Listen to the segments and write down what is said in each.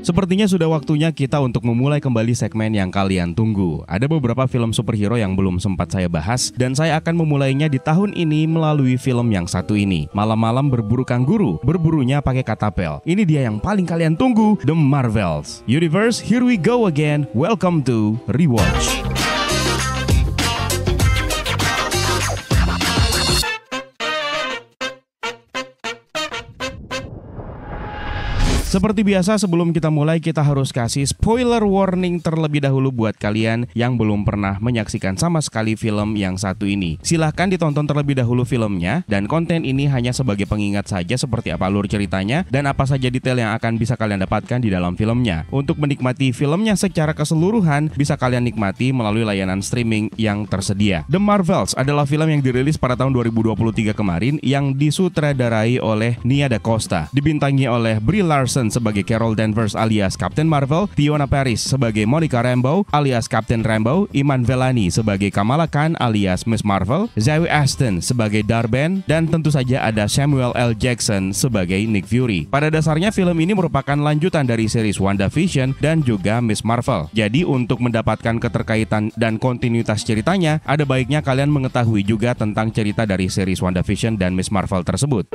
Sepertinya sudah waktunya kita untuk memulai kembali segmen yang kalian tunggu. Ada beberapa film superhero yang belum sempat saya bahas, dan saya akan memulainya di tahun ini melalui film yang satu ini. Malam-malam berburu kanguru, berburunya pakai katapel. Ini dia yang paling kalian tunggu, The Marvels Universe. Here we go again. Welcome to Rewatch. Seperti biasa, sebelum kita mulai, kita harus kasih spoiler warning terlebih dahulu buat kalian yang belum pernah menyaksikan sama sekali film yang satu ini. Silahkan ditonton terlebih dahulu filmnya, dan konten ini hanya sebagai pengingat saja seperti apa alur ceritanya dan apa saja detail yang akan bisa kalian dapatkan di dalam filmnya. Untuk menikmati filmnya secara keseluruhan, bisa kalian nikmati melalui layanan streaming yang tersedia. The Marvels adalah film yang dirilis pada tahun 2023 kemarin yang disutradarai oleh Nia Da Costa, dibintangi oleh Brie Larson sebagai Carol Danvers alias Captain Marvel, Fiona Paris sebagai Monica Rambeau alias Captain Rambeau, Iman Vellani sebagai Kamala Khan alias Miss Marvel, Zawe Ashton sebagai Dar-Ben, dan tentu saja ada Samuel L. Jackson sebagai Nick Fury. Pada dasarnya film ini merupakan lanjutan dari series WandaVision dan juga Miss Marvel. Jadi untuk mendapatkan keterkaitan dan kontinuitas ceritanya, ada baiknya kalian mengetahui juga tentang cerita dari series WandaVision dan Miss Marvel tersebut.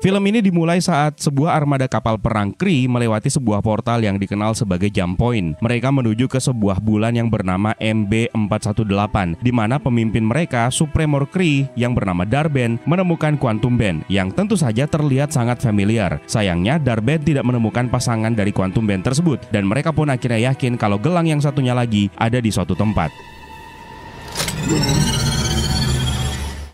Film ini dimulai saat sebuah armada kapal perang Kree melewati sebuah portal yang dikenal sebagai Jump Point. Mereka menuju ke sebuah bulan yang bernama MB418, di mana pemimpin mereka, Supremor Kree yang bernama Dar-Ben, menemukan Quantum Band yang tentu saja terlihat sangat familiar. Sayangnya, Dar-Ben tidak menemukan pasangan dari Quantum Band tersebut, dan mereka pun akhirnya yakin kalau gelang yang satunya lagi ada di suatu tempat.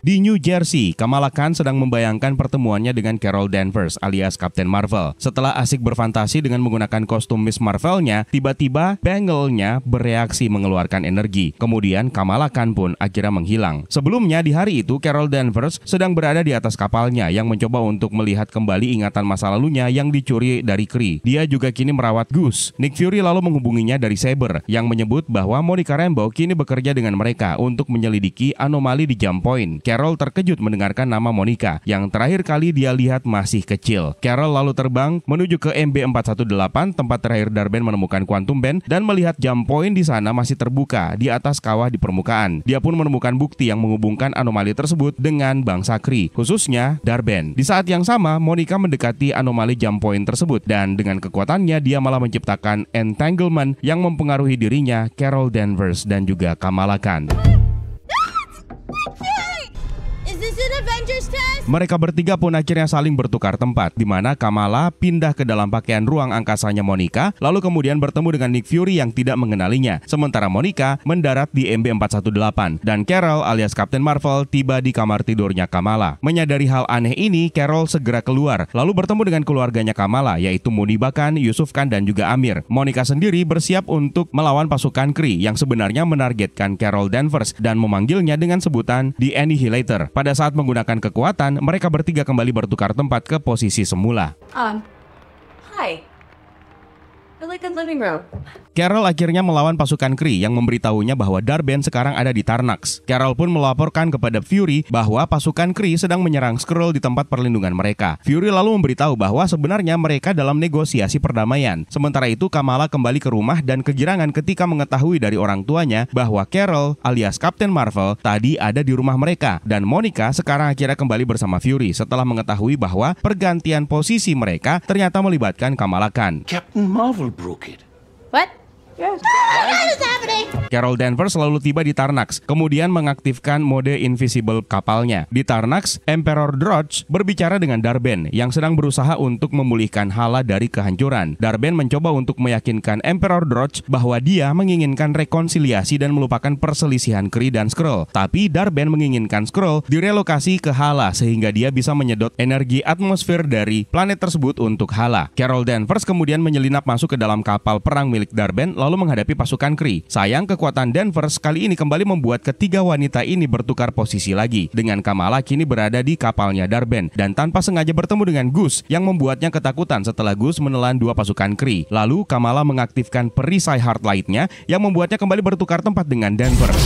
Di New Jersey, Kamala Khan sedang membayangkan pertemuannya dengan Carol Danvers alias Captain Marvel. Setelah asik berfantasi dengan menggunakan kostum Miss Marvel-nya, tiba-tiba bangle-nya bereaksi mengeluarkan energi. Kemudian Kamala Khan pun akhirnya menghilang. Sebelumnya di hari itu, Carol Danvers sedang berada di atas kapalnya yang mencoba untuk melihat kembali ingatan masa lalunya yang dicuri dari Kree. Dia juga kini merawat Goose. Nick Fury lalu menghubunginya dari Saber yang menyebut bahwa Monica Rambeau kini bekerja dengan mereka untuk menyelidiki anomali di Jump Point. Carol terkejut mendengarkan nama Monica yang terakhir kali dia lihat masih kecil. Carol lalu terbang menuju ke MB418, tempat terakhir Dar-Ben menemukan Quantum Band, dan melihat Jump Point di sana masih terbuka di atas kawah di permukaan. Dia pun menemukan bukti yang menghubungkan anomali tersebut dengan bangsa Kree, khususnya Dar-Ben. Di saat yang sama, Monica mendekati anomali Jump Point tersebut, dan dengan kekuatannya dia malah menciptakan entanglement yang mempengaruhi dirinya, Carol Danvers, dan juga Kamala Khan. Mereka bertiga pun akhirnya saling bertukar tempat, di mana Kamala pindah ke dalam pakaian ruang angkasanya Monica, lalu kemudian bertemu dengan Nick Fury yang tidak mengenalinya. Sementara Monica mendarat di MB418, dan Carol alias Captain Marvel tiba di kamar tidurnya Kamala. Menyadari hal aneh ini, Carol segera keluar, lalu bertemu dengan keluarganya Kamala, yaitu Muniba Khan, Yusuf Khan, dan juga Amir. Monica sendiri bersiap untuk melawan pasukan Kree yang sebenarnya menargetkan Carol Danvers dan memanggilnya dengan sebutan The Annihilator. Pada saat menggunakan kekuatan, mereka bertiga kembali bertukar tempat ke posisi semula. Hi. I like the living room. Carol akhirnya melawan pasukan Kree yang memberitahunya bahwa Dar-Ben sekarang ada di Tarnax. Carol pun melaporkan kepada Fury bahwa pasukan Kree sedang menyerang Skrull di tempat perlindungan mereka. Fury lalu memberitahu bahwa sebenarnya mereka dalam negosiasi perdamaian. Sementara itu, Kamala kembali ke rumah dan kegirangan ketika mengetahui dari orang tuanya bahwa Carol alias Captain Marvel tadi ada di rumah mereka, dan Monica sekarang akhirnya kembali bersama Fury setelah mengetahui bahwa pergantian posisi mereka ternyata melibatkan Kamala Khan. Captain Marvel broke it. What? Carol Danvers selalu tiba di Tarnax, kemudian mengaktifkan mode invisible kapalnya. Di Tarnax, Emperor Droge berbicara dengan Dar-Ben yang sedang berusaha untuk memulihkan Hala dari kehancuran. Dar-Ben mencoba untuk meyakinkan Emperor Droge bahwa dia menginginkan rekonsiliasi dan melupakan perselisihan Kree dan Skrull. Tapi Dar-Ben menginginkan Skrull direlokasi ke Hala sehingga dia bisa menyedot energi atmosfer dari planet tersebut untuk Hala. Carol Danvers kemudian menyelinap masuk ke dalam kapal perang milik Dar-Ben lalu menghadapi pasukan Kree. Sayang, kekuatan Danvers kali ini kembali membuat ketiga wanita ini bertukar posisi lagi, dengan Kamala kini berada di kapalnya Dar-Ben dan tanpa sengaja bertemu dengan Goose yang membuatnya ketakutan setelah Goose menelan dua pasukan Kree. Lalu Kamala mengaktifkan perisai Heartlight-nya yang membuatnya kembali bertukar tempat dengan Danvers.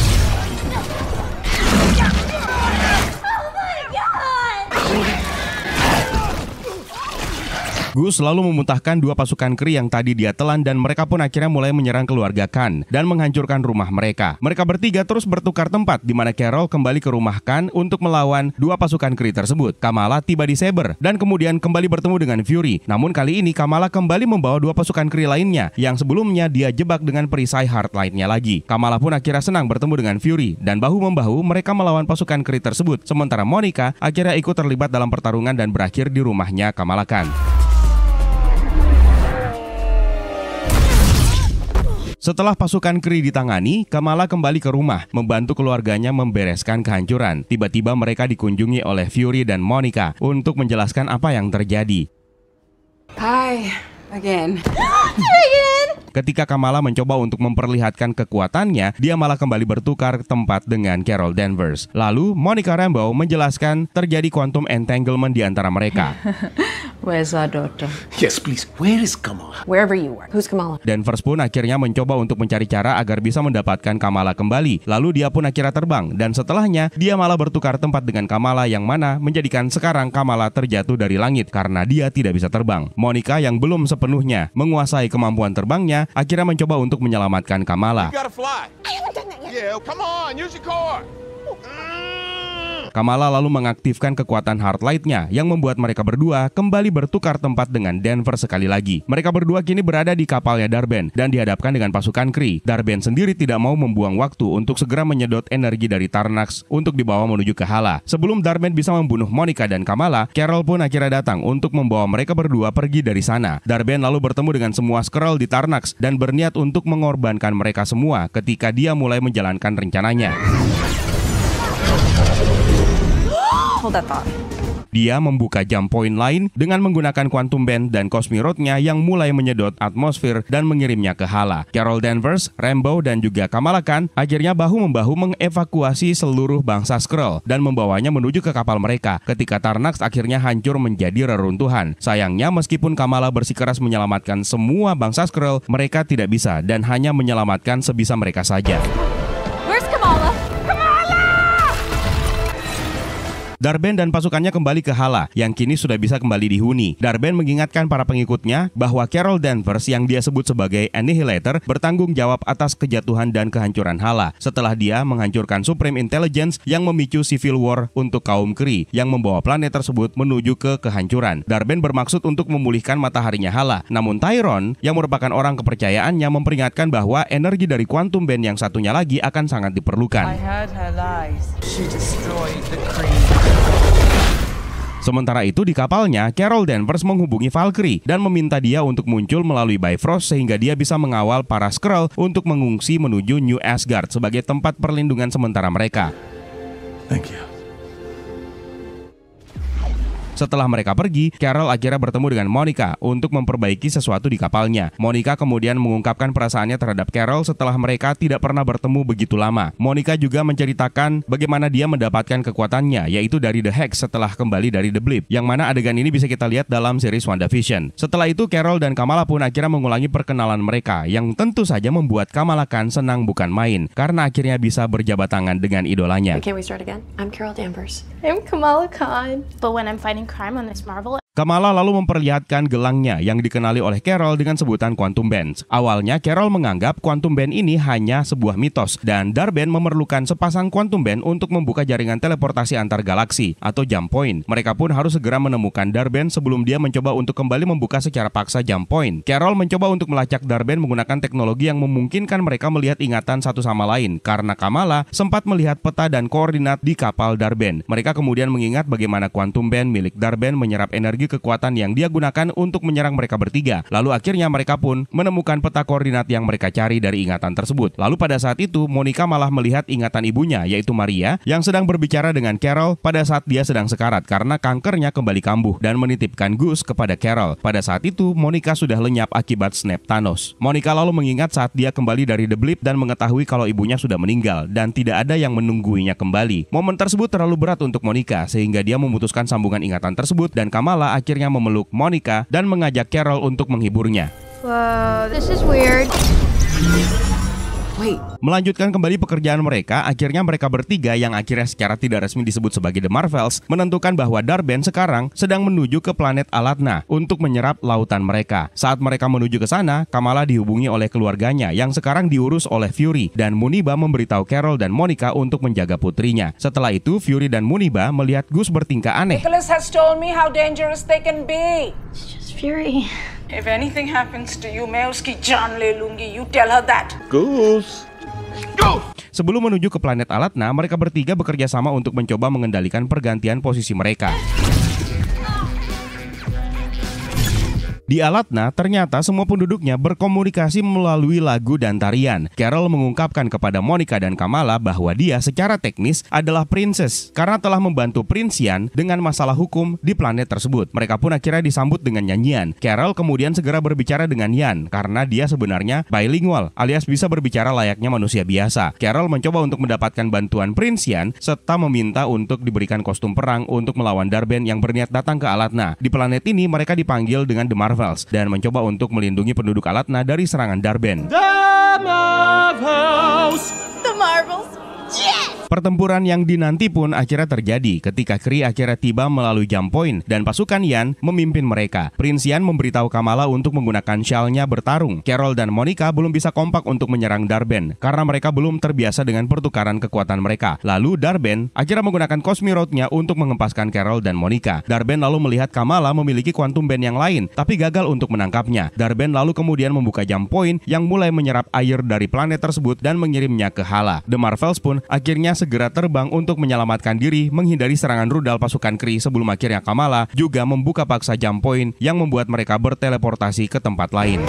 Gus lalu memuntahkan dua pasukan Kree yang tadi dia telan dan mereka pun akhirnya mulai menyerang keluarga Khan dan menghancurkan rumah mereka. Mereka bertiga terus bertukar tempat di mana Carol kembali ke rumah Khan untuk melawan dua pasukan Kree tersebut. Kamala tiba di Saber dan kemudian kembali bertemu dengan Fury. Namun kali ini Kamala kembali membawa dua pasukan Kree lainnya yang sebelumnya dia jebak dengan perisai Heartlight-nya lagi. Kamala pun akhirnya senang bertemu dengan Fury dan bahu-membahu mereka melawan pasukan Kree tersebut. Sementara Monica akhirnya ikut terlibat dalam pertarungan dan berakhir di rumahnya Kamala Khan. Setelah pasukan Kree ditangani, Kamala kembali ke rumah, membantu keluarganya membereskan kehancuran. Tiba-tiba mereka dikunjungi oleh Fury dan Monica untuk menjelaskan apa yang terjadi. Hi, again. Ketika Kamala mencoba untuk memperlihatkan kekuatannya, dia malah kembali bertukar tempat dengan Carol Danvers. Lalu, Monica Rambeau menjelaskan terjadi quantum entanglement di antara mereka. Where's our daughter? Yes, please. Where is Kamala? Wherever you are. Who's Kamala? Danvers pun akhirnya mencoba untuk mencari cara agar bisa mendapatkan Kamala kembali. Lalu dia pun akhirnya terbang, dan setelahnya dia malah bertukar tempat dengan Kamala yang mana menjadikan sekarang Kamala terjatuh dari langit karena dia tidak bisa terbang. Monica yang belum sepenuhnya menguasai kemampuan terbangnya akhirnya mencoba untuk menyelamatkan Kamala. You gotta fly. I haven't done that yet. Yeah, come on, use your core. Kamala lalu mengaktifkan kekuatan Heartlight-nya yang membuat mereka berdua kembali bertukar tempat dengan Danvers sekali lagi. Mereka berdua kini berada di kapalnya Dar-Ben dan dihadapkan dengan pasukan Kree. Dar-Ben sendiri tidak mau membuang waktu untuk segera menyedot energi dari Tarnax untuk dibawa menuju ke Hala. Sebelum Dar-Ben bisa membunuh Monica dan Kamala, Carol pun akhirnya datang untuk membawa mereka berdua pergi dari sana. Dar-Ben lalu bertemu dengan semua Skrull di Tarnax dan berniat untuk mengorbankan mereka semua ketika dia mulai menjalankan rencananya. Hold that thought. Dia membuka jump point lain dengan menggunakan Quantum Band dan Cosmic Rod-nya yang mulai menyedot atmosfer dan mengirimnya ke Hala. Carol Danvers, Rambeau, dan juga Kamala Khan akhirnya bahu-membahu mengevakuasi seluruh bangsa Skrull dan membawanya menuju ke kapal mereka ketika Tarnax akhirnya hancur menjadi reruntuhan. Sayangnya meskipun Kamala bersikeras menyelamatkan semua bangsa Skrull, mereka tidak bisa dan hanya menyelamatkan sebisa mereka saja. Where's Kamala? Dar-Ben dan pasukannya kembali ke Hala, yang kini sudah bisa kembali dihuni. Dar-Ben mengingatkan para pengikutnya bahwa Carol Danvers yang dia sebut sebagai Annihilator bertanggung jawab atas kejatuhan dan kehancuran Hala setelah dia menghancurkan Supreme Intelligence yang memicu Civil War untuk kaum Kree yang membawa planet tersebut menuju ke kehancuran. Dar-Ben bermaksud untuk memulihkan mataharinya Hala. Namun Tyrone yang merupakan orang kepercayaannya memperingatkan bahwa energi dari Quantum Band yang satunya lagi akan sangat diperlukan. I heard her lies. She destroyed the Kree. Sementara itu di kapalnya, Carol Danvers menghubungi Valkyrie dan meminta dia untuk muncul melalui Bifrost sehingga dia bisa mengawal para Skrull untuk mengungsi menuju New Asgard sebagai tempat perlindungan sementara mereka. Thank you. Setelah mereka pergi, Carol akhirnya bertemu dengan Monica untuk memperbaiki sesuatu di kapalnya. Monica kemudian mengungkapkan perasaannya terhadap Carol setelah mereka tidak pernah bertemu begitu lama. Monica juga menceritakan bagaimana dia mendapatkan kekuatannya, yaitu dari The Hex setelah kembali dari The Blip, yang mana adegan ini bisa kita lihat dalam series WandaVision. Setelah itu, Carol dan Kamala pun akhirnya mengulangi perkenalan mereka, yang tentu saja membuat Kamala Khan senang bukan main, karena akhirnya bisa berjabat tangan dengan idolanya. Can we start again? I'm Carol Danvers. I'm Kamala Khan. But when I'm fighting crime on this Marvel, Kamala lalu memperlihatkan gelangnya yang dikenali oleh Carol dengan sebutan Quantum Bands. Awalnya Carol menganggap Quantum Band ini hanya sebuah mitos dan Dar-Ben memerlukan sepasang Quantum Band untuk membuka jaringan teleportasi antar galaksi atau Jump Point. Mereka pun harus segera menemukan Dar-Ben sebelum dia mencoba untuk kembali membuka secara paksa Jump Point. Carol mencoba untuk melacak Dar-Ben menggunakan teknologi yang memungkinkan mereka melihat ingatan satu sama lain karena Kamala sempat melihat peta dan koordinat di kapal Dar-Ben. Mereka kemudian mengingat bagaimana Quantum Band milik Dar-Ben menyerap energi kekuatan yang dia gunakan untuk menyerang mereka bertiga. Lalu akhirnya mereka pun menemukan peta koordinat yang mereka cari dari ingatan tersebut. Lalu pada saat itu Monica malah melihat ingatan ibunya yaitu Maria yang sedang berbicara dengan Carol pada saat dia sedang sekarat karena kankernya kembali kambuh dan menitipkan Gus kepada Carol. Pada saat itu Monica sudah lenyap akibat snap Thanos. Monica lalu mengingat saat dia kembali dari The Blip dan mengetahui kalau ibunya sudah meninggal dan tidak ada yang menungguinya kembali. Momen tersebut terlalu berat untuk Monica sehingga dia memutuskan sambungan ingatan tersebut dan Kamala akhirnya memeluk Monica dan mengajak Carol untuk menghiburnya. whoa, this is weird. Wait. Melanjutkan kembali pekerjaan mereka, akhirnya mereka bertiga yang akhirnya secara tidak resmi disebut sebagai The Marvels menentukan bahwa Dar-Ben sekarang sedang menuju ke planet Alatna untuk menyerap lautan mereka. Saat mereka menuju ke sana, Kamala dihubungi oleh keluarganya yang sekarang diurus oleh Fury dan Muniba memberitahu Carol dan Monica untuk menjaga putrinya. Setelah itu, Fury dan Muniba melihat Gus bertingkah aneh. Nicholas has told me how dangerous they can be. It's just Fury. If anything happens to you, मैं उसकी जान ले लूंगी. You tell her that. Goose. Go! Sebelum menuju ke planet Alatna, mereka bertiga bekerja sama untuk mencoba mengendalikan pergantian posisi mereka. Di Alatna, ternyata semua penduduknya berkomunikasi melalui lagu dan tarian. Carol mengungkapkan kepada Monica dan Kamala bahwa dia secara teknis adalah princess karena telah membantu Prince Yan dengan masalah hukum di planet tersebut. Mereka pun akhirnya disambut dengan nyanyian. Carol kemudian segera berbicara dengan Yan karena dia sebenarnya bilingual alias bisa berbicara layaknya manusia biasa. Carol mencoba untuk mendapatkan bantuan Prince Yan serta meminta untuk diberikan kostum perang untuk melawan Dar-Ben yang berniat datang ke Alatna. Di planet ini mereka dipanggil dengan The Marvels dan mencoba untuk melindungi penduduk Alatna dari serangan Dar-Ben. The Marvels. Pertempuran yang dinanti pun akhirnya terjadi ketika Kree akhirnya tiba melalui jump point dan pasukan Yan memimpin mereka. Prince Yan memberitahu Kamala untuk menggunakan shawl-nya bertarung. Carol dan Monica belum bisa kompak untuk menyerang Dar-Ben karena mereka belum terbiasa dengan pertukaran kekuatan mereka. Lalu Dar-Ben akhirnya menggunakan Cosmic Road-nya untuk mengempaskan Carol dan Monica. Dar-Ben lalu melihat Kamala memiliki Quantum Band yang lain tapi gagal untuk menangkapnya. Dar-Ben lalu kemudian membuka jump point yang mulai menyerap air dari planet tersebut dan mengirimnya ke Hala. The Marvels pun akhirnya segera terbang untuk menyelamatkan diri menghindari serangan rudal pasukan Kree sebelum akhirnya Kamala juga membuka paksa jump point yang membuat mereka berteleportasi ke tempat lain.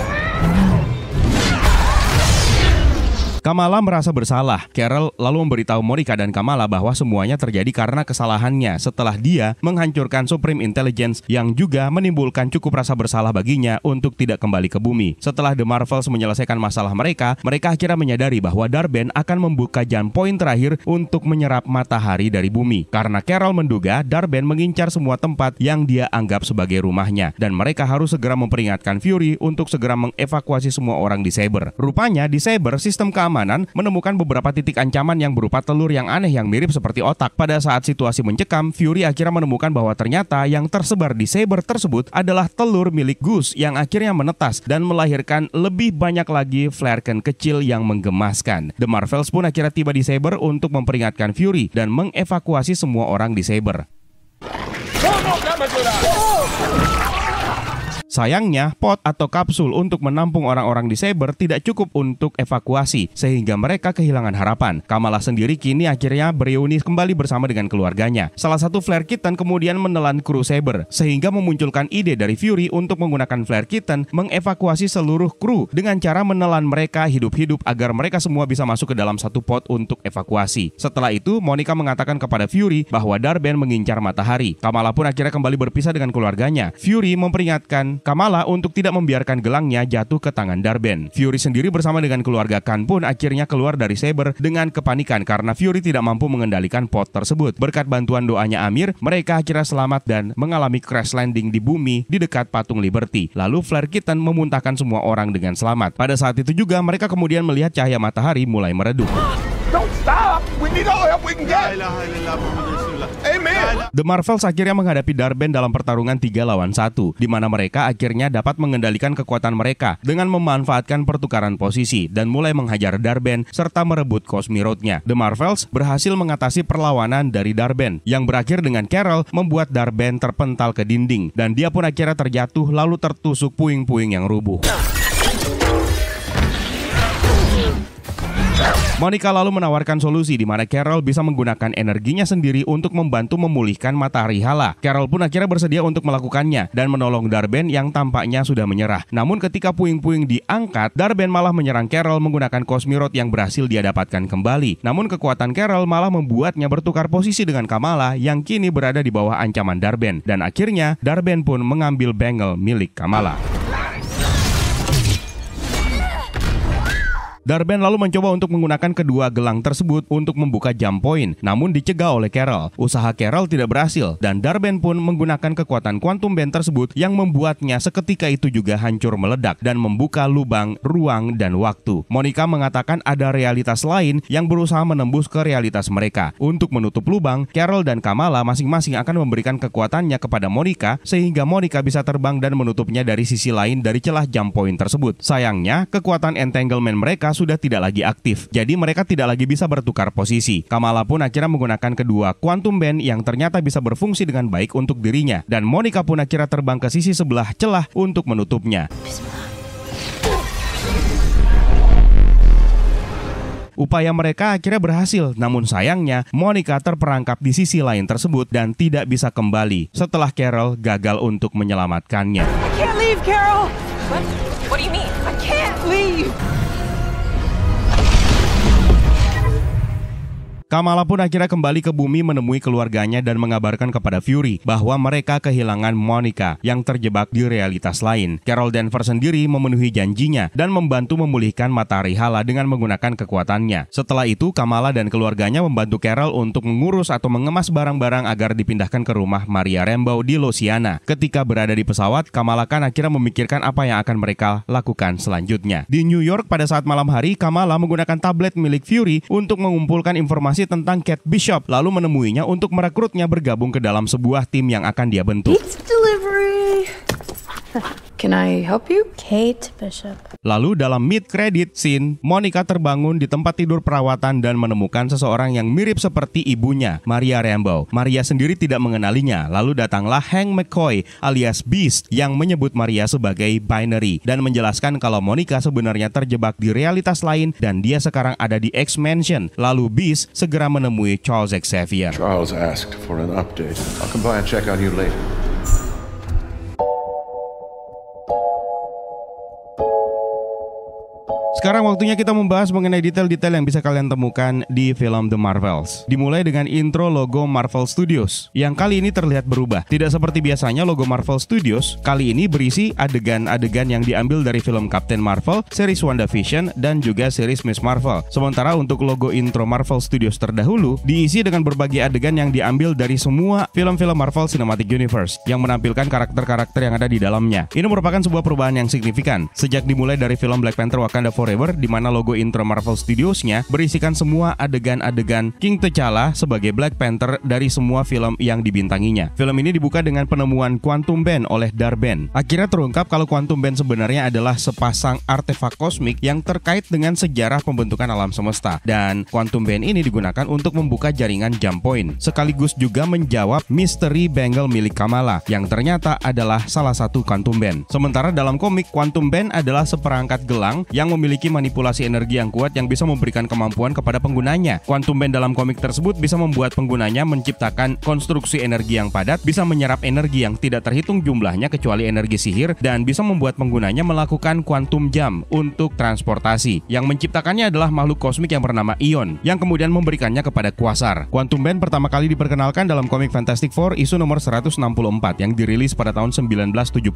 Kamala merasa bersalah. Carol lalu memberitahu Monica dan Kamala bahwa semuanya terjadi karena kesalahannya setelah dia menghancurkan Supreme Intelligence yang juga menimbulkan cukup rasa bersalah baginya untuk tidak kembali ke bumi. Setelah The Marvels menyelesaikan masalah mereka akhirnya menyadari bahwa Dar-Ben akan membuka jump point terakhir untuk menyerap matahari dari bumi. Karena Carol menduga Dar-Ben mengincar semua tempat yang dia anggap sebagai rumahnya dan mereka harus segera memperingatkan Fury untuk segera mengevakuasi semua orang di Saber. Rupanya di Saber sistem keamanan menemukan beberapa titik ancaman yang berupa telur yang aneh yang mirip seperti otak. Pada saat situasi mencekam, Fury akhirnya menemukan bahwa ternyata yang tersebar di Saber tersebut adalah telur milik Goose yang akhirnya menetas dan melahirkan lebih banyak lagi flare gun kecil yang menggemaskan. The Marvels pun akhirnya tiba di Saber untuk memperingatkan Fury dan mengevakuasi semua orang di Saber. Sayangnya, pot atau kapsul untuk menampung orang-orang di Saber tidak cukup untuk evakuasi, sehingga mereka kehilangan harapan. Kamala sendiri kini akhirnya bereuni kembali bersama dengan keluarganya. Salah satu Flare Kitten kemudian menelan kru Saber, sehingga memunculkan ide dari Fury untuk menggunakan Flare Kitten mengevakuasi seluruh kru dengan cara menelan mereka hidup-hidup agar mereka semua bisa masuk ke dalam satu pot untuk evakuasi. Setelah itu, Monica mengatakan kepada Fury bahwa Dar-Ben mengincar matahari. Kamala pun akhirnya kembali berpisah dengan keluarganya. Fury memperingatkan Kamala untuk tidak membiarkan gelangnya jatuh ke tangan Dar-Ben. Fury sendiri bersama dengan keluarga Khan pun akhirnya keluar dari Saber dengan kepanikan karena Fury tidak mampu mengendalikan pot tersebut. Berkat bantuan doanya Amir, mereka akhirnya selamat dan mengalami crash landing di bumi di dekat patung Liberty. Lalu Flare Kitten memuntahkan semua orang dengan selamat. Pada saat itu juga mereka kemudian melihat cahaya matahari mulai meredup. Don't stop! We need all the help we can get! Amen! The Marvels akhirnya menghadapi Dar-Ben dalam pertarungan 3 lawan 1, di mana mereka akhirnya dapat mengendalikan kekuatan mereka dengan memanfaatkan pertukaran posisi dan mulai menghajar Dar-Ben serta merebut Cosmic Road-nya. The Marvels berhasil mengatasi perlawanan dari Dar-Ben yang berakhir dengan Carol membuat Dar-Ben terpental ke dinding dan dia pun akhirnya terjatuh lalu tertusuk puing-puing yang rubuh. Monica lalu menawarkan solusi di mana Carol bisa menggunakan energinya sendiri untuk membantu memulihkan matahari Hala. Carol pun akhirnya bersedia untuk melakukannya dan menolong Dar-Ben yang tampaknya sudah menyerah. Namun ketika puing-puing diangkat, Dar-Ben malah menyerang Carol menggunakan Cosmic Road yang berhasil dia dapatkan kembali. Namun kekuatan Carol malah membuatnya bertukar posisi dengan Kamala yang kini berada di bawah ancaman Dar-Ben. Dan akhirnya Dar-Ben pun mengambil bangle milik Kamala. Darben lalu mencoba untuk menggunakan kedua gelang tersebut untuk membuka jump point, namun dicegah oleh Carol. Usaha Carol tidak berhasil, dan Darben pun menggunakan kekuatan Quantum Band tersebut yang membuatnya seketika itu juga hancur meledak dan membuka lubang, ruang, dan waktu. Monica mengatakan ada realitas lain yang berusaha menembus ke realitas mereka. Untuk menutup lubang, Carol dan Kamala masing-masing akan memberikan kekuatannya kepada Monica sehingga Monica bisa terbang dan menutupnya dari sisi lain dari celah jump point tersebut. Sayangnya, kekuatan entanglement mereka sudah tidak lagi aktif, jadi mereka tidak lagi bisa bertukar posisi. Kamala pun akhirnya menggunakan kedua Quantum Band yang ternyata bisa berfungsi dengan baik untuk dirinya, dan Monica pun akhirnya terbang ke sisi sebelah celah untuk menutupnya. Upaya mereka akhirnya berhasil, namun sayangnya Monica terperangkap di sisi lain tersebut dan tidak bisa kembali setelah Carol gagal untuk menyelamatkannya. I can't leave, Carol! What do you mean? I can't leave! Kamala pun akhirnya kembali ke bumi menemui keluarganya dan mengabarkan kepada Fury bahwa mereka kehilangan Monica yang terjebak di realitas lain. Carol Danvers sendiri memenuhi janjinya dan membantu memulihkan Matahari Hala dengan menggunakan kekuatannya. Setelah itu, Kamala dan keluarganya membantu Carol untuk mengurus atau mengemas barang-barang agar dipindahkan ke rumah Maria Rambeau di Louisiana. Ketika berada di pesawat, Kamala kan akhirnya memikirkan apa yang akan mereka lakukan selanjutnya. Di New York pada saat malam hari, Kamala menggunakan tablet milik Fury untuk mengumpulkan informasi tentang Kate Bishop, lalu menemuinya untuk merekrutnya bergabung ke dalam sebuah tim yang akan dia bentuk. It's delivery. Can I help you? Kate Bishop. Lalu dalam mid-credit scene, Monica terbangun di tempat tidur perawatan dan menemukan seseorang yang mirip seperti ibunya, Maria Rambeau. Maria sendiri tidak mengenalinya, lalu datanglah Hank McCoy alias Beast yang menyebut Maria sebagai binary dan menjelaskan kalau Monica sebenarnya terjebak di realitas lain dan dia sekarang ada di X-Mansion. Lalu Beast segera menemui Charles Xavier. Charles asked for an update. I'll come by and check on you later. Sekarang waktunya kita membahas mengenai detail-detail yang bisa kalian temukan di film The Marvels. Dimulai dengan intro logo Marvel Studios, yang kali ini terlihat berubah. Tidak seperti biasanya logo Marvel Studios, kali ini berisi adegan-adegan yang diambil dari film Captain Marvel, series WandaVision, dan juga series Miss Marvel. Sementara untuk logo intro Marvel Studios terdahulu, diisi dengan berbagai adegan yang diambil dari semua film-film Marvel Cinematic Universe, yang menampilkan karakter-karakter yang ada di dalamnya. Ini merupakan sebuah perubahan yang signifikan, sejak dimulai dari film Black Panther Wakanda Forever, di mana logo intro Marvel Studios-nya berisikan semua adegan-adegan King T'Challa sebagai Black Panther dari semua film yang dibintanginya. Film ini dibuka dengan penemuan Quantum Band oleh Darben. Akhirnya terungkap kalau Quantum Band sebenarnya adalah sepasang artefak kosmik yang terkait dengan sejarah pembentukan alam semesta. Dan Quantum Band ini digunakan untuk membuka jaringan jump point, sekaligus juga menjawab misteri bangle milik Kamala yang ternyata adalah salah satu Quantum Band. Sementara dalam komik, Quantum Band adalah seperangkat gelang yang memiliki manipulasi energi yang kuat yang bisa memberikan kemampuan kepada penggunanya. Quantum Band dalam komik tersebut bisa membuat penggunanya menciptakan konstruksi energi yang padat, bisa menyerap energi yang tidak terhitung jumlahnya kecuali energi sihir, dan bisa membuat penggunanya melakukan quantum jump untuk transportasi. Yang menciptakannya adalah makhluk kosmik yang bernama Ion, yang kemudian memberikannya kepada Quasar. Quantum Band pertama kali diperkenalkan dalam komik Fantastic Four isu nomor 164 yang dirilis pada tahun 1975.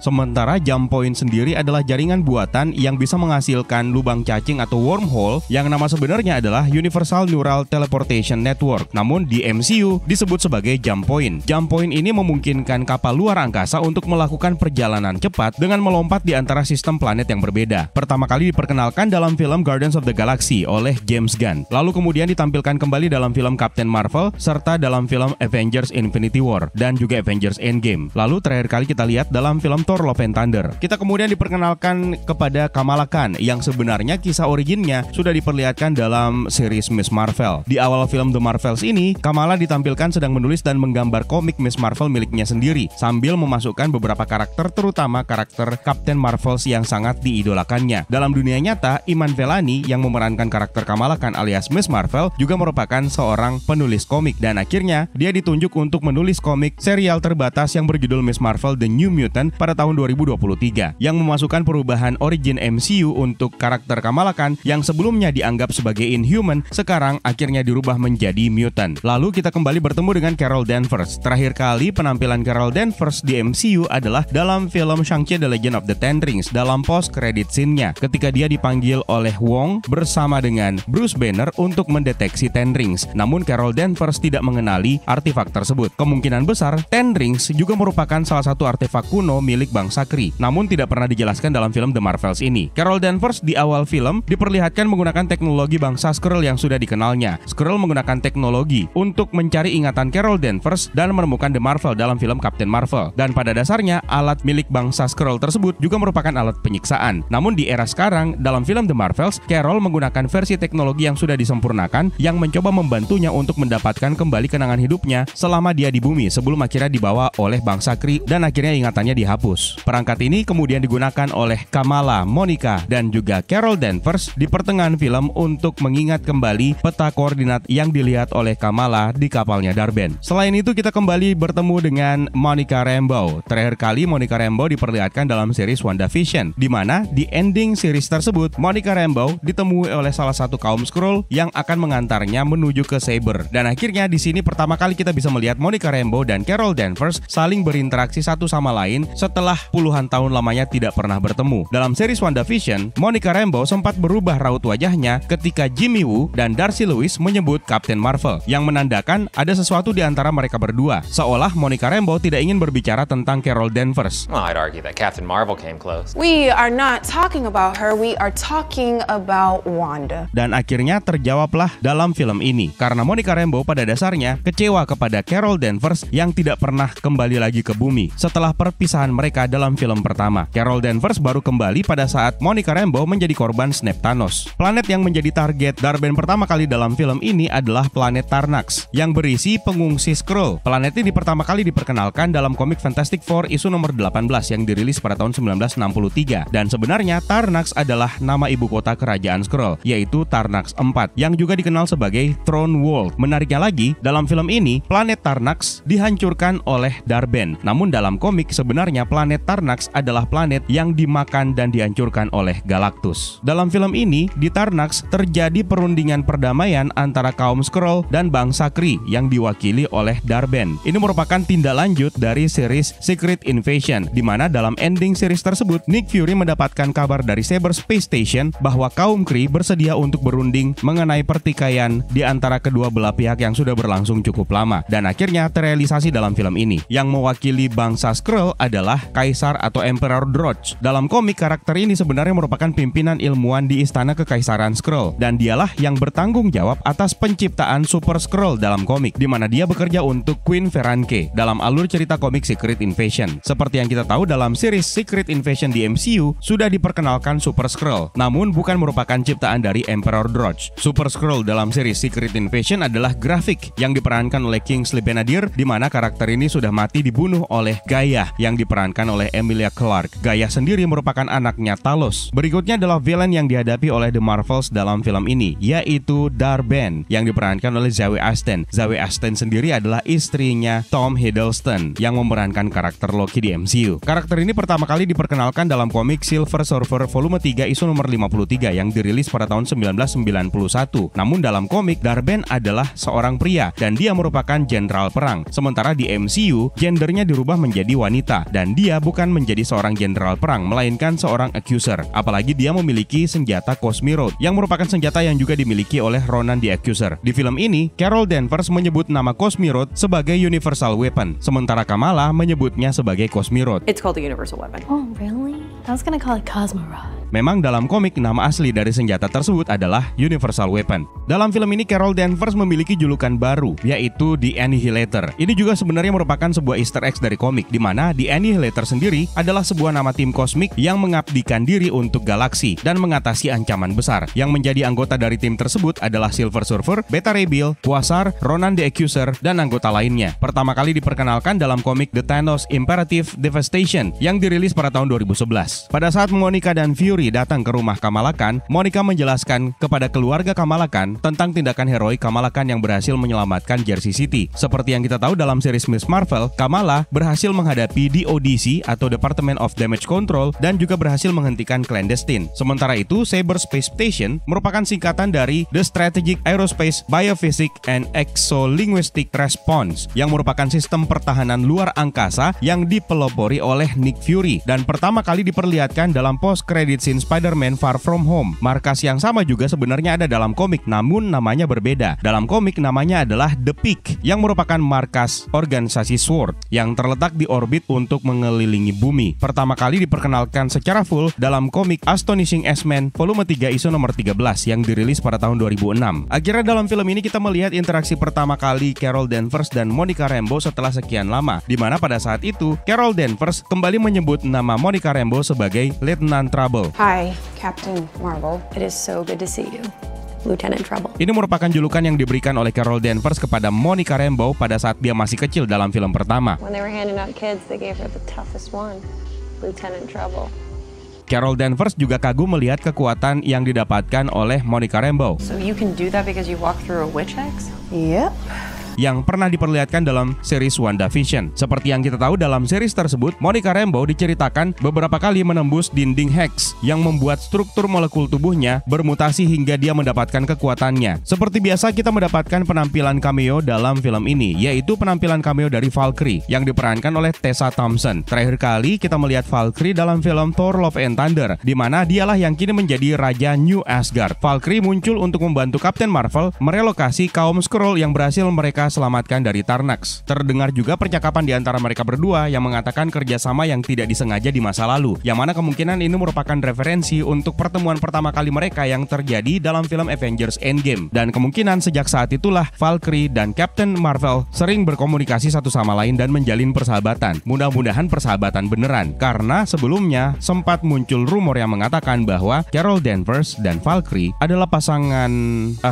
Sementara jump point sendiri adalah jaringan buatan yang bisa menghasilkan lubang cacing atau wormhole yang nama sebenarnya adalah Universal Neural Teleportation Network. Namun di MCU disebut sebagai jump point. Jump point ini memungkinkan kapal luar angkasa untuk melakukan perjalanan cepat dengan melompat di antara sistem planet yang berbeda. Pertama kali diperkenalkan dalam film Guardians of the Galaxy oleh James Gunn. Lalu kemudian ditampilkan kembali dalam film Captain Marvel serta dalam film Avengers Infinity War dan juga Avengers Endgame. Lalu terakhir kali kita lihat dalam film Thor Love and Thunder. Kita kemudian diperkenalkan kepada Kamala Khan yang sebenarnya kisah originnya sudah diperlihatkan dalam series Miss Marvel. Di awal film The Marvels ini, Kamala ditampilkan sedang menulis dan menggambar komik Miss Marvel miliknya sendiri, sambil memasukkan beberapa karakter, terutama karakter Captain Marvels yang sangat diidolakannya. Dalam dunia nyata, Iman Vellani yang memerankan karakter Kamala Khan alias Miss Marvel juga merupakan seorang penulis komik, dan akhirnya dia ditunjuk untuk menulis komik serial terbatas yang berjudul Miss Marvel The New Mutant pada tahun 2023, yang memasukkan perubahan origin MCU untuk karakter Kamala Khan yang sebelumnya dianggap sebagai Inhuman, sekarang akhirnya dirubah menjadi mutant. Lalu kita kembali bertemu dengan Carol Danvers. Terakhir kali penampilan Carol Danvers di MCU adalah dalam film Shang-Chi The Legend of the Ten Rings dalam post-credit scene-nya ketika dia dipanggil oleh Wong bersama dengan Bruce Banner untuk mendeteksi Ten Rings. Namun Carol Danvers tidak mengenali artefak tersebut. Kemungkinan besar Ten Rings juga merupakan salah satu artefak kuno milik bangsa Kree, namun tidak pernah dijelaskan dalam film The Marvels ini. Carol Danvers di awal film diperlihatkan menggunakan teknologi bangsa Skrull yang sudah dikenalnya. Skrull menggunakan teknologi untuk mencari ingatan Carol Danvers dan menemukan The Marvel dalam film Captain Marvel. Dan pada dasarnya alat milik bangsa Skrull tersebut juga merupakan alat penyiksaan. Namun di era sekarang dalam film The Marvels, Carol menggunakan versi teknologi yang sudah disempurnakan yang mencoba membantunya untuk mendapatkan kembali kenangan hidupnya selama dia di bumi sebelum akhirnya dibawa oleh bangsa Kree dan akhirnya ingatannya dihapus. Perangkat ini kemudian digunakan oleh Kamala, Monica, dan juga Carol Danvers di pertengahan film untuk mengingat kembali peta koordinat yang dilihat oleh Kamala di kapalnya Darben. Selain itu kita kembali bertemu dengan Monica Rambeau. Terakhir kali Monica Rambeau diperlihatkan dalam series WandaVision, di mana di ending series tersebut Monica Rambeau ditemui oleh salah satu kaum Skrull yang akan mengantarnya menuju ke Saber. Dan akhirnya di sini pertama kali kita bisa melihat Monica Rambeau dan Carol Danvers saling berinteraksi satu sama lain setelah puluhan tahun lamanya tidak pernah bertemu. Dalam series WandaVision, Monica Rambeau sempat berubah raut wajahnya ketika Jimmy Woo dan Darcy Lewis menyebut Captain Marvel, yang menandakan ada sesuatu di antara mereka berdua. Seolah Monica Rambeau tidak ingin berbicara tentang Carol Danvers. Well, I'd argue that Captain Marvel came close. We are not talking about her, we are talking about Wanda. Dan akhirnya terjawablah dalam film ini, karena Monica Rambeau pada dasarnya kecewa kepada Carol Danvers yang tidak pernah kembali lagi ke bumi setelah perpisahan mereka dalam film pertama. Carol Danvers baru kembali pada saat Monica Rambeau menjadi korban snap Thanos. Planet yang menjadi target Darben pertama kali dalam film ini adalah planet Tarnax yang berisi pengungsi Skrull. Planet ini pertama kali diperkenalkan dalam komik Fantastic Four isu nomor 18 yang dirilis pada tahun 1963. Dan sebenarnya Tarnax adalah nama ibu kota kerajaan Skrull, yaitu Tarnax 4, yang juga dikenal sebagai Throne World. Menariknya lagi, dalam film ini planet Tarnax dihancurkan oleh Darben. Namun dalam komik sebenarnya planet Tarnax adalah planet yang dimakan dan dihancurkan oleh Galactus. Dalam film ini, di Tarnax terjadi perundingan perdamaian antara kaum Skrull dan bangsa Kree yang diwakili oleh Darben. Ini merupakan tindak lanjut dari series Secret Invasion, di mana dalam ending series tersebut Nick Fury mendapatkan kabar dari Saber Space Station bahwa kaum Kree bersedia untuk berunding mengenai pertikaian di antara kedua belah pihak yang sudah berlangsung cukup lama, dan akhirnya terrealisasi dalam film ini. Yang mewakili bangsa Skrull adalah Kaisar atau Emperor Droge. Dalam komik, karakter ini sebenarnya merupakan pimpinan ilmuwan di istana kekaisaran Skrull, dan dialah yang bertanggung jawab atas penciptaan Super Skrull dalam komik, di mana dia bekerja untuk Queen Ferenque dalam alur cerita komik Secret Invasion. Seperti yang kita tahu, dalam series Secret Invasion di MCU sudah diperkenalkan Super Skrull, namun bukan merupakan ciptaan dari Emperor Droge. Super Skrull dalam series Secret Invasion adalah grafik yang diperankan oleh Kingsley Ben-Adir, di mana karakter ini sudah mati dibunuh oleh Gaia yang diperankan oleh Emilia Clarke. Gaia sendiri merupakan anaknya Talos. Berikutnya adalah villain yang dihadapi oleh The Marvels dalam film ini, yaitu Darben yang diperankan oleh Zawe Ashton. Zawe Ashton sendiri adalah istrinya Tom Hiddleston yang memerankan karakter Loki di MCU. Karakter ini pertama kali diperkenalkan dalam komik Silver Surfer volume 3 isu nomor 53 yang dirilis pada tahun 1991. Namun dalam komik, Darben adalah seorang pria dan dia merupakan jenderal perang. Sementara di MCU, gendernya dirubah menjadi wanita dan dia bukan menjadi seorang jenderal perang, melainkan seorang accuser. Apalagi dia memiliki senjata Cosmirode yang merupakan senjata yang juga dimiliki oleh Ronan the Accuser. Di film ini, Carol Danvers menyebut nama Cosmirode sebagai Universal Weapon, sementara Kamala menyebutnya sebagai Cosmirode. It's called the Universal Weapon. Oh, really? I was gonna call it Cosmo Rod. Memang dalam komik nama asli dari senjata tersebut adalah Universal Weapon. Dalam film ini Carol Danvers memiliki julukan baru, yaitu The Annihilator. Ini juga sebenarnya merupakan sebuah Easter eggs dari komik, di mana The Annihilator sendiri adalah sebuah nama tim kosmik yang mengabdikan diri untuk galaksi dan mengatasi ancaman besar. Yang menjadi anggota dari tim tersebut adalah Silver Surfer, Beta Ray Bill, Quasar, Ronan the Accuser, dan anggota lainnya. Pertama kali diperkenalkan dalam komik The Thanos Imperative Devastation yang dirilis pada tahun 2011. Pada saat Monica dan Fury Fury datang ke rumah Kamala Khan, Monica menjelaskan kepada keluarga Kamala Khan tentang tindakan heroik Kamala Khan yang berhasil menyelamatkan Jersey City. Seperti yang kita tahu dalam series Miss Marvel, Kamala berhasil menghadapi DODC atau Department of Damage Control dan juga berhasil menghentikan Clandestine. Sementara itu, Cyber Space Station merupakan singkatan dari The Strategic Aerospace Biophysics and Exolinguistic Response yang merupakan sistem pertahanan luar angkasa yang dipelopori oleh Nick Fury dan pertama kali diperlihatkan dalam post-credit scene Spider-Man Far From Home. Markas yang sama juga sebenarnya ada dalam komik, namun namanya berbeda. Dalam komik namanya adalah The Peak, yang merupakan markas organisasi SWORD yang terletak di orbit untuk mengelilingi bumi. Pertama kali diperkenalkan secara full dalam komik Astonishing X-Men volume 3 isu nomor 13 yang dirilis pada tahun 2006. Akhirnya dalam film ini kita melihat interaksi pertama kali Carol Danvers dan Monica Rambeau setelah sekian lama, di mana pada saat itu Carol Danvers kembali menyebut nama Monica Rambeau sebagai Lieutenant Trouble. Hi, Captain Marvel. It is so good to see you, Lieutenant Trouble. Ini merupakan julukan yang diberikan oleh Carol Danvers kepada Monica Rambeau pada saat dia masih kecil dalam film pertama. When they were handing out kids, they gave her the toughest one, Lieutenant Trouble. Carol Danvers juga kagum melihat kekuatan yang didapatkan oleh Monica Rambeau. So you can do that because you walked through a witch hex? Yep. Yang pernah diperlihatkan dalam series WandaVision. Seperti yang kita tahu dalam series tersebut, Monica Rambeau diceritakan beberapa kali menembus dinding hex yang membuat struktur molekul tubuhnya bermutasi hingga dia mendapatkan kekuatannya. Seperti biasa kita mendapatkan penampilan cameo dalam film ini, yaitu penampilan cameo dari Valkyrie yang diperankan oleh Tessa Thompson. Terakhir kali kita melihat Valkyrie dalam film Thor Love and Thunder, di mana dialah yang kini menjadi Raja New Asgard. Valkyrie muncul untuk membantu Captain Marvel merelokasi kaum Skrull yang berhasil mereka selamatkan dari Tarnax. Terdengar juga percakapan di antara mereka berdua yang mengatakan kerjasama yang tidak disengaja di masa lalu, yang mana kemungkinan ini merupakan referensi untuk pertemuan pertama kali mereka yang terjadi dalam film Avengers Endgame. Dan kemungkinan sejak saat itulah Valkyrie dan Captain Marvel sering berkomunikasi satu sama lain dan menjalin persahabatan. Mudah-mudahan persahabatan beneran, karena sebelumnya sempat muncul rumor yang mengatakan bahwa Carol Danvers dan Valkyrie adalah pasangan...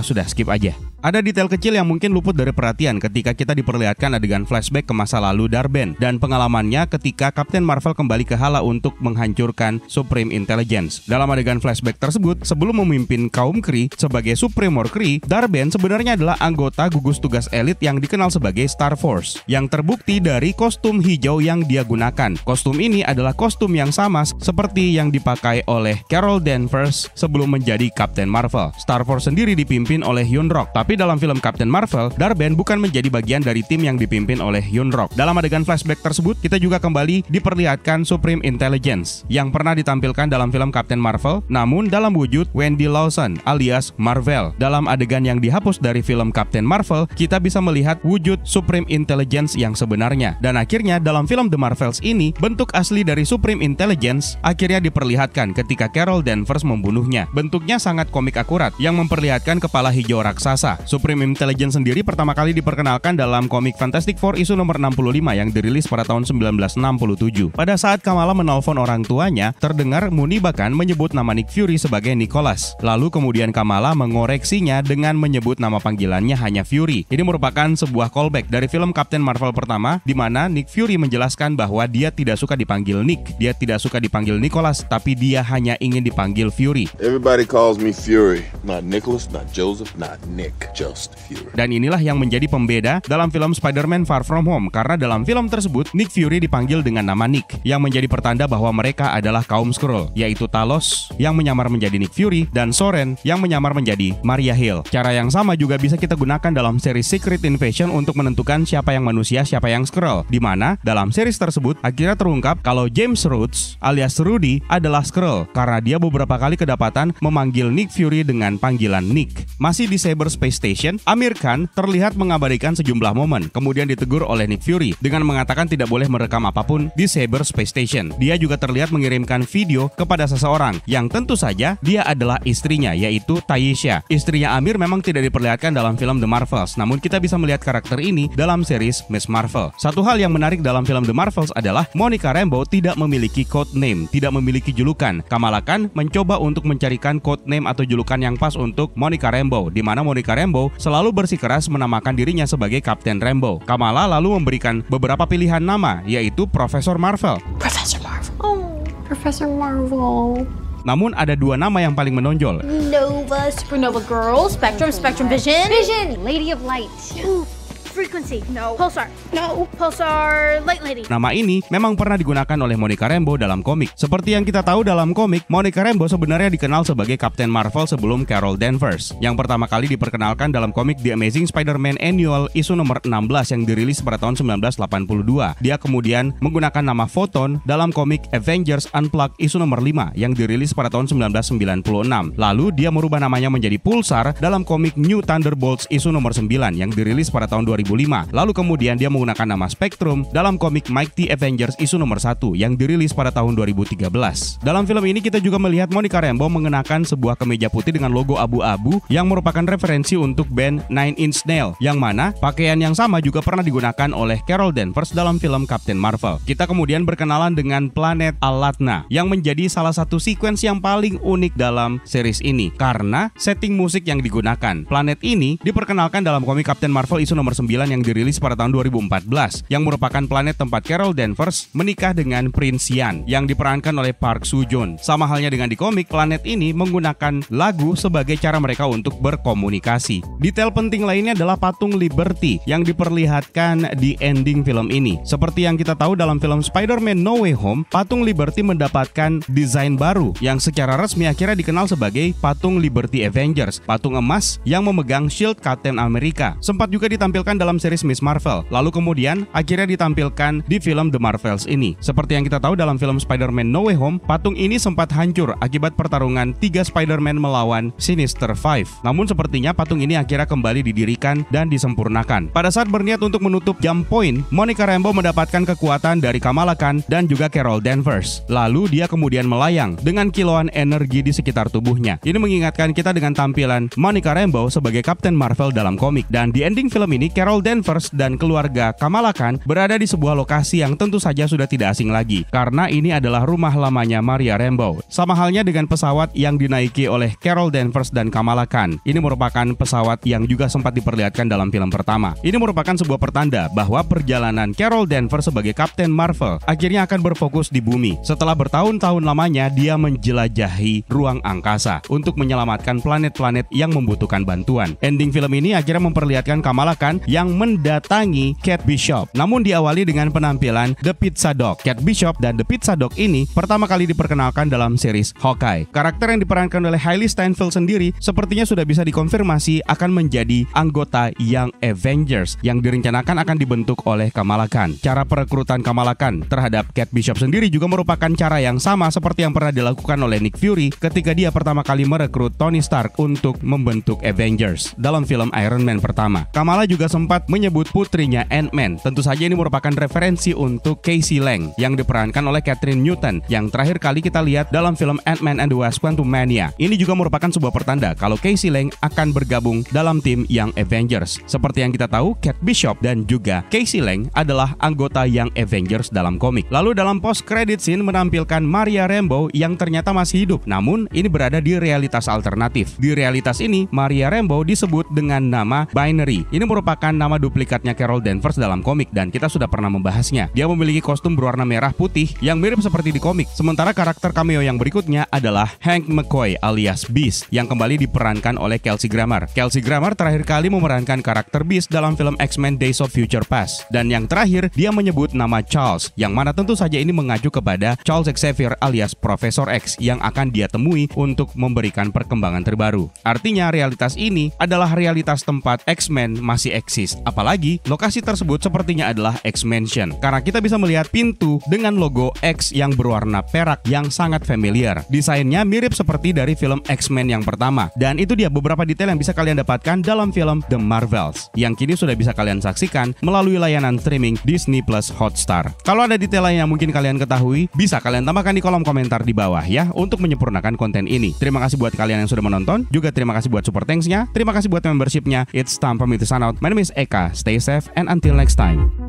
sudah skip aja. Ada detail kecil yang mungkin luput dari perhatian ketika kita diperlihatkan adegan flashback ke masa lalu Dar-Ben dan pengalamannya ketika Captain Marvel kembali ke Hala untuk menghancurkan Supreme Intelligence. Dalam adegan flashback tersebut, sebelum memimpin kaum Kree sebagai Supremor Kree, Dar-Ben sebenarnya adalah anggota gugus tugas elit yang dikenal sebagai Star Force, yang terbukti dari kostum hijau yang dia gunakan. Kostum ini adalah kostum yang sama seperti yang dipakai oleh Carol Danvers sebelum menjadi Captain Marvel. Star Force sendiri dipimpin oleh Hyun-Rock. Tapi dalam film Captain Marvel, Dar-Ben bukan menjadi bagian dari tim yang dipimpin oleh Hyun-Rock. Dalam adegan flashback tersebut, kita juga kembali diperlihatkan Supreme Intelligence yang pernah ditampilkan dalam film Captain Marvel, namun dalam wujud Wendy Lawson alias Marvel. Dalam adegan yang dihapus dari film Captain Marvel, kita bisa melihat wujud Supreme Intelligence yang sebenarnya. Dan akhirnya dalam film The Marvels ini, bentuk asli dari Supreme Intelligence akhirnya diperlihatkan ketika Carol Danvers membunuhnya. Bentuknya sangat komik akurat yang memperlihatkan kepala hijau raksasa. Supreme Intelligence sendiri pertama kali diperkenalkan dalam komik Fantastic Four isu nomor 65 yang dirilis pada tahun 1967. Pada saat Kamala menelpon orang tuanya, terdengar Mooney bahkan menyebut nama Nick Fury sebagai Nicholas. Lalu kemudian Kamala mengoreksinya dengan menyebut nama panggilannya hanya Fury. Ini merupakan sebuah callback dari film Captain Marvel pertama, di mana Nick Fury menjelaskan bahwa dia tidak suka dipanggil Nick, dia tidak suka dipanggil Nicholas, tapi dia hanya ingin dipanggil Fury. Everybody calls me Fury. Not Nicholas, not Joseph, not Nick. Just Fury. Dan inilah yang menjadi pembeda dalam film Spider-Man Far From Home, karena dalam film tersebut Nick Fury dipanggil dengan nama Nick, yang menjadi pertanda bahwa mereka adalah kaum Skrull, yaitu Talos yang menyamar menjadi Nick Fury dan Soren yang menyamar menjadi Maria Hill. Cara yang sama juga bisa kita gunakan dalam seri Secret Invasion untuk menentukan siapa yang manusia, siapa yang Skrull, di mana dalam series tersebut akhirnya terungkap kalau James Rhodes alias Rudy adalah Skrull karena dia beberapa kali kedapatan memanggil Nick Fury dengan panggilan Nick. Masih di Cyberspace Station, Amir Khan terlihat mengabadikan sejumlah momen, kemudian ditegur oleh Nick Fury dengan mengatakan tidak boleh merekam apapun di Cyberspace Station. Dia juga terlihat mengirimkan video kepada seseorang yang tentu saja dia adalah istrinya, yaitu Taisha. Istrinya Amir memang tidak diperlihatkan dalam film The Marvels, namun kita bisa melihat karakter ini dalam series Miss Marvel. Satu hal yang menarik dalam film The Marvels adalah Monica Rambeau tidak memiliki code name, tidak memiliki julukan. Kamala Khan mencoba untuk mencarikan code name atau julukan yang pas untuk Monica Rambeau, di mana Monica Rambeau selalu bersikeras menamakan dirinya sebagai Captain Rambeau. Kamala lalu memberikan beberapa pilihan nama, yaitu Profesor Marvel. Professor Marvel. Oh, Professor Marvel. Namun ada dua nama yang paling menonjol. Nova, Supernova Girl, Spectrum, Spectrum Vision. Vision, Lady of Light. Frequency, no. Pulsar, no. Pulsar, Light Lady. Nama ini memang pernah digunakan oleh Monica Rambeau dalam komik. Seperti yang kita tahu dalam komik, Monica Rambeau sebenarnya dikenal sebagai Captain Marvel sebelum Carol Danvers, yang pertama kali diperkenalkan dalam komik The Amazing Spider-Man Annual isu nomor 16 yang dirilis pada tahun 1982. Dia kemudian menggunakan nama Photon dalam komik Avengers Unplugged isu nomor 5 yang dirilis pada tahun 1996. Lalu dia merubah namanya menjadi Pulsar dalam komik New Thunderbolts isu nomor 9 yang dirilis pada tahun 2005. Lalu kemudian dia menggunakan nama Spectrum dalam komik Mighty Avengers isu nomor 1 yang dirilis pada tahun 2013. Dalam film ini kita juga melihat Monica Rambeau mengenakan sebuah kemeja putih dengan logo abu-abu yang merupakan referensi untuk band Nine Inch Nails, yang mana pakaian yang sama juga pernah digunakan oleh Carol Danvers dalam film Captain Marvel. Kita kemudian berkenalan dengan planet Alatna yang menjadi salah satu sequence yang paling unik dalam series ini karena setting musik yang digunakan. Planet ini diperkenalkan dalam komik Captain Marvel isu nomor 9 yang dirilis pada tahun 2014, yang merupakan planet tempat Carol Danvers menikah dengan Prince Yan yang diperankan oleh Park Soo Joon. Sama halnya dengan di komik, planet ini menggunakan lagu sebagai cara mereka untuk berkomunikasi. Detail penting lainnya adalah patung Liberty yang diperlihatkan di ending film ini. Seperti yang kita tahu dalam film Spider-Man No Way Home, patung Liberty mendapatkan desain baru yang secara resmi akhirnya dikenal sebagai patung Liberty Avengers, patung emas yang memegang shield Captain America. Sempat juga ditampilkan dalam series Miss Marvel, lalu kemudian akhirnya ditampilkan di film The Marvels ini. Seperti yang kita tahu dalam film Spider-Man No Way Home, patung ini sempat hancur akibat pertarungan 3 Spider-Man melawan Sinister Five. Namun sepertinya patung ini akhirnya kembali didirikan dan disempurnakan. Pada saat berniat untuk menutup jump point, Monica Rambeau mendapatkan kekuatan dari Kamala Khan dan juga Carol Danvers. Lalu dia kemudian melayang dengan kilauan energi di sekitar tubuhnya. Ini mengingatkan kita dengan tampilan Monica Rambeau sebagai Captain Marvel dalam komik. Dan di ending film ini, Carol Danvers dan keluarga Kamala Khan berada di sebuah lokasi yang tentu saja sudah tidak asing lagi, karena ini adalah rumah lamanya Maria Rambeau. Sama halnya dengan pesawat yang dinaiki oleh Carol Danvers dan Kamala Khan. Ini merupakan pesawat yang juga sempat diperlihatkan dalam film pertama. Ini merupakan sebuah pertanda bahwa perjalanan Carol Danvers sebagai Captain Marvel akhirnya akan berfokus di bumi. Setelah bertahun-tahun lamanya dia menjelajahi ruang angkasa untuk menyelamatkan planet-planet yang membutuhkan bantuan. Ending film ini akhirnya memperlihatkan Kamala Khan yang mendatangi Kate Bishop. Namun diawali dengan penampilan The Pizza Dog. Kate Bishop dan The Pizza Dog ini pertama kali diperkenalkan dalam series Hawkeye. Karakter yang diperankan oleh Hailey Steinfeld sendiri sepertinya sudah bisa dikonfirmasi akan menjadi anggota Young Avengers yang direncanakan akan dibentuk oleh Kamala Khan. Cara perekrutan Kamala Khan terhadap Kate Bishop sendiri juga merupakan cara yang sama seperti yang pernah dilakukan oleh Nick Fury ketika dia pertama kali merekrut Tony Stark untuk membentuk Avengers dalam film Iron Man pertama. Kamala juga sempat menyebut putrinya Ant-Man. Tentu saja ini merupakan referensi untuk Casey Lang yang diperankan oleh Catherine Newton yang terakhir kali kita lihat dalam film Ant-Man and the Wasp: Quantumania. Ini juga merupakan sebuah pertanda kalau Casey Lang akan bergabung dalam tim Young Avengers. Seperti yang kita tahu, Kate Bishop dan juga Casey Lang adalah anggota Young Avengers dalam komik. Lalu dalam post-credit scene menampilkan Maria Rambeau yang ternyata masih hidup, namun ini berada di realitas alternatif. Di realitas ini, Maria Rambeau disebut dengan nama Binary. Ini merupakan nama duplikatnya Carol Danvers dalam komik dan kita sudah pernah membahasnya. Dia memiliki kostum berwarna merah putih yang mirip seperti di komik. Sementara karakter cameo yang berikutnya adalah Hank McCoy alias Beast yang kembali diperankan oleh Kelsey Grammer. Kelsey Grammer terakhir kali memerankan karakter Beast dalam film X-Men Days of Future Past. Dan yang terakhir dia menyebut nama Charles, yang mana tentu saja ini mengacu kepada Charles Xavier alias Profesor X yang akan dia temui untuk memberikan perkembangan terbaru. Artinya realitas ini adalah realitas tempat X-Men masih eksis. Apalagi lokasi tersebut sepertinya adalah X-Mansion karena kita bisa melihat pintu dengan logo X yang berwarna perak yang sangat familiar. Desainnya mirip seperti dari film X-Men yang pertama. Dan itu dia beberapa detail yang bisa kalian dapatkan dalam film The Marvels yang kini sudah bisa kalian saksikan melalui layanan streaming Disney Plus Hotstar. Kalau ada detail lain yang mungkin kalian ketahui, bisa kalian tambahkan di kolom komentar di bawah ya untuk menyempurnakan konten ini. Terima kasih buat kalian yang sudah menonton, juga terima kasih buat super thanks-nya, terima kasih buat membership-nya. It's time for me to sign out. My name is Eka. Stay safe and until next time.